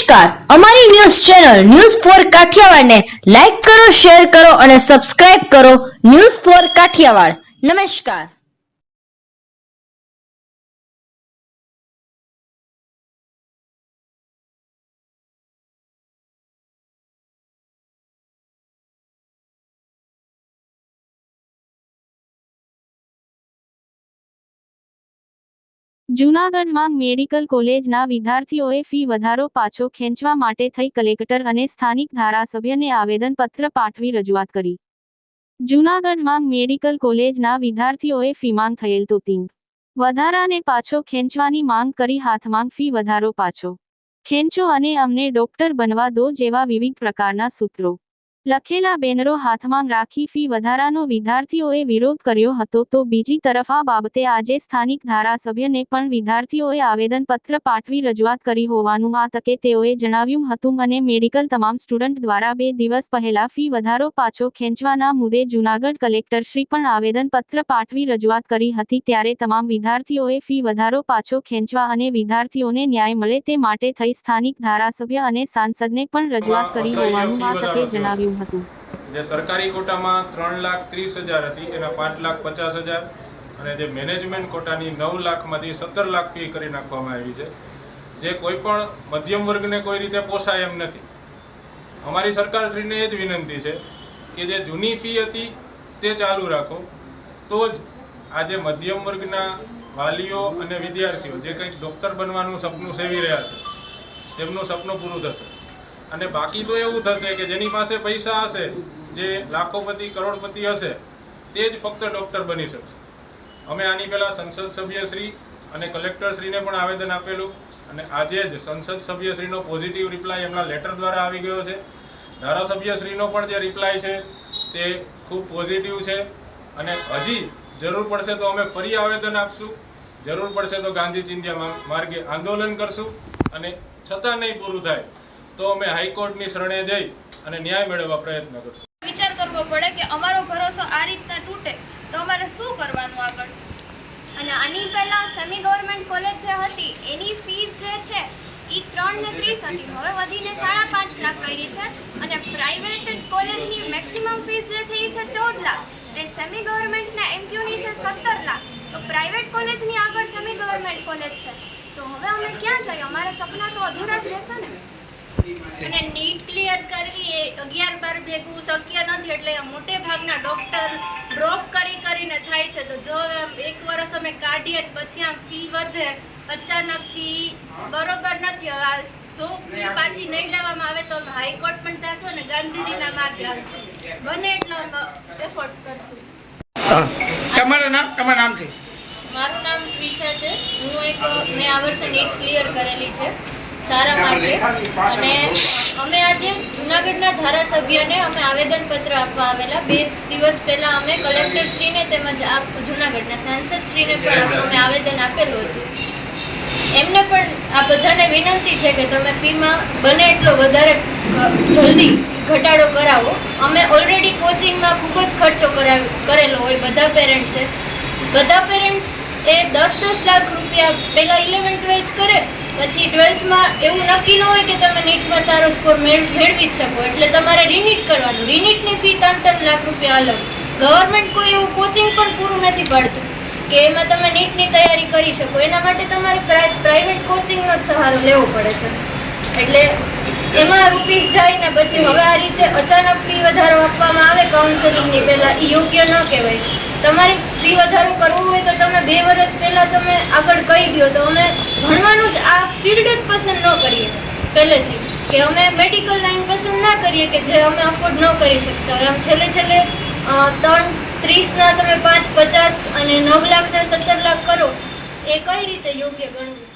નમસ્કાર, અમારી news channel news for Kathiawad ને લાઈક કરો, શેર કરો અને સબસ્ક્રાઇબ કરો. News for Kathiawad. નમસ્કાર. જૂનાગઢમાં મેડિકલ કોલેજના વિદ્યાર્થીઓએ ફી વધારો પાછો ખેંચવા માટે થઈ કલેક્ટર અને સ્થાનિક ધારાસભ્યને આવેદનપત્ર પાઠવી રજૂઆત કરી. જૂનાગઢમાં મેડિકલ કોલેજના વિદ્યાર્થીઓએ ફીમાં થયેલ તોતિંગ વધારાને પાછો ખેંચવાની માંગ કરી. હાથમાં ફી વધારો પાછો ખેંચો અને અમને ડોક્ટર બનવા દો જેવા વિવિધ પ્રકારના સૂત્રો લખેલા બેનરો હાથમાં રાખી ફી વધારાનો વિદ્યાર્થીઓએ વિરોધ કર્યો હતો. તો બીજી તરફ આ બાબતે આજે સ્થાનિક ધારાસભ્યને પણ વિદ્યાર્થીઓએ આવેદનપત્ર પાઠવી રજૂઆત કરી હોવાનું આ તકે તેઓએ જણાવ્યું હતું. અને મેડિકલ તમામ સ્ટુડન્ટ દ્વારા 2 દિવસ પહેલા ફી વધારો પાછો ખેંચવાના મુદ્દે જૂનાગઢ કલેક્ટરશ્રી પણ આવેદનપત્ર પાઠવી રજૂઆત કરી હતી. ત્યારે તમામ વિદ્યાર્થીઓએ ફી વધારો પાછો ખેંચવા અને વિદ્યાર્થીઓને ન્યાય મળે તે માટે થઈ સ્થાનિક ધારાસભ્ય અને સાંસદને પણ રજૂઆત કરી હોવાનું આ તકે જણાવ્યું. જે સરકારી કોટામાં 3,30,000 હતી એના 5,50,000 અને જે મેનેજમેન્ટ કોટાની 9 લાખમાંથી 17 લાખ ફી કરી નાખવામાં આવી છે, જે કોઈ પણ મધ્યમ વર્ગને કોઈ રીતે પોસાય એમ નથી. અમારી સરકારશ્રીને એ જ વિનંતી છે કે જે જૂની ફી હતી તે ચાલુ રાખો, તો જ આજે મધ્યમ વર્ગના વાલીઓ અને વિદ્યાર્થીઓ જે કંઈક ડૉક્ટર બનવાનું સપનું સેવી રહ્યા છે તેમનું સપનું પૂરું થશે. અને બાકી તો એવું થશે કે જેની પાસે પૈસા હશે, જે લાખોપતિ કરોડપતિ હશે, તે જ ફક્ત ડૉક્ટર બની શકશે. અમે આની પહેલાં સંસદ સભ્યશ્રી અને કલેક્ટરશ્રીને પણ આવેદન આપેલું અને આજે જ સંસદ સભ્યશ્રીનો પોઝિટિવ રિપ્લાય એમના લેટર દ્વારા આવી ગયો છે. ધારાસભ્યશ્રીનો પણ જે રિપ્લાય છે તે ખૂબ પોઝિટિવ છે. અને હજી જરૂર પડશે તો અમે ફરી આવેદન આપશું, જરૂર પડશે તો ગાંધી ચિંધ્યા માર્ગે આંદોલન કરશું અને છતાં નહીં પૂરું થાય તો અમે હાઈકોર્ટની શરણે જઈ અને ન્યાય મેળવવા પ્રયત્ન કરશું. વિચાર કરવો પડે કે અમારો ભરોસો આ રીતના તૂટે તો અમારે શું કરવાનું આગળ. અને આની પહેલા સેમી ગવર્મેન્ટ કોલેજ જે હતી એની ફીસ જે છે એ 3,30,000 હતી, હવે વધીને 5.5 લાખ કરી છે. અને પ્રાઇવેટ કોલેજની મેક્સિમમ ફીસ જે છે એ છે 14 લાખ. એ સેમી ગવર્મેન્ટના એમક્યુની છે 17 લાખ. તો પ્રાઇવેટ કોલેજની આગળ સેમી ગવર્મેન્ટ કોલેજ છે, તો હવે અમે ક્યાં જઈએ? અમારા સપના તો અધૂરા જ રહેશે ને. અને નીટ ક્લિયર કરવી એ 11-12 ભેગું શક્ય નથી, એટલે મોટે ભાગના ડૉક્ટર ડ્રોપ કરીને થાય છે. તો જો એક વર્ષ અમે કાઢીએ પછી આમ ફી વધે અચાનકથી બરોબર નથી. હવે જો ફી પાછી નહીં લેવામાં આવે તો અમે હાઈકોર્ટ પણ જશું અને ગાંધીજીના માર્ગે હાલશું. બને એટલા એફર્ટ્સ કરશું. તમારું નામ છે? મારું નામ વિશા છે. મેં આ વર્ષે નીટ ક્લિયર કરેલી છે સારા માટે. અને અમે આજે જૂનાગઢના ધારાસભ્યને અમે આવેદનપત્ર આપવા આવેલા. 2 દિવસ પહેલા અમે કલેક્ટરશ્રીને તેમજ જૂનાગઢના સાંસદશ્રીને પણ અમે આવેદન આપેલું હતું. એમને પણ આ બધાને વિનંતી છે કે તમે ફીમાં બને એટલો વધારે જલ્દી ઘટાડો કરાવો. અમે ઓલરેડી કોચિંગમાં ખૂબ જ ખર્ચો કરેલો હોય બધા પેરેન્ટ્સે. બધા પેરેન્ટ્સ એ 10-10 લાખ રૂપિયા પહેલાં 11-12 કરે, પછી 12થમાં એવું નક્કી ન હોય કે તમે નીટમાં સારો સ્કોર મેળવી જ શકો, એટલે તમારે રિનીટ કરવાનું. રિનીટની ફી 3-3 લાખ રૂપિયા અલગ. ગવર્મેન્ટ કોઈ એવું કોચિંગ પણ પૂરું નથી પાડતું કે એમાં તમે નીટની તૈયારી કરી શકો. એના માટે તમારે પ્રાઇવેટ કોચિંગનો જ સહારો લેવો પડે છે. એટલે એમાં રૂપીસ જાય ને પછી હવે આ રીતે અચાનક ફી વધારો આપવામાં આવે કાઉન્સેલિંગની પહેલાં, એ યોગ્ય ન કહેવાય. તમારે ફી વધારો કરવો હોય તો તમે 2 વર્ષ પહેલાં તમે આગળ કહી દો તો અમે ભણવાનું જ આ ફિલ્ડ જ પસંદ ન કરીએ પહેલેથી, કે અમે મેડિકલ લાઈન પસંદ ના કરીએ કે જે અમે અફોર્ડ ન કરી શકતા હોય. આમ છેલ્લે 3,30,000ના તમે 5.50 અને 9 લાખના 17 લાખ કરો, એ કઈ રીતે યોગ્ય ગણવું?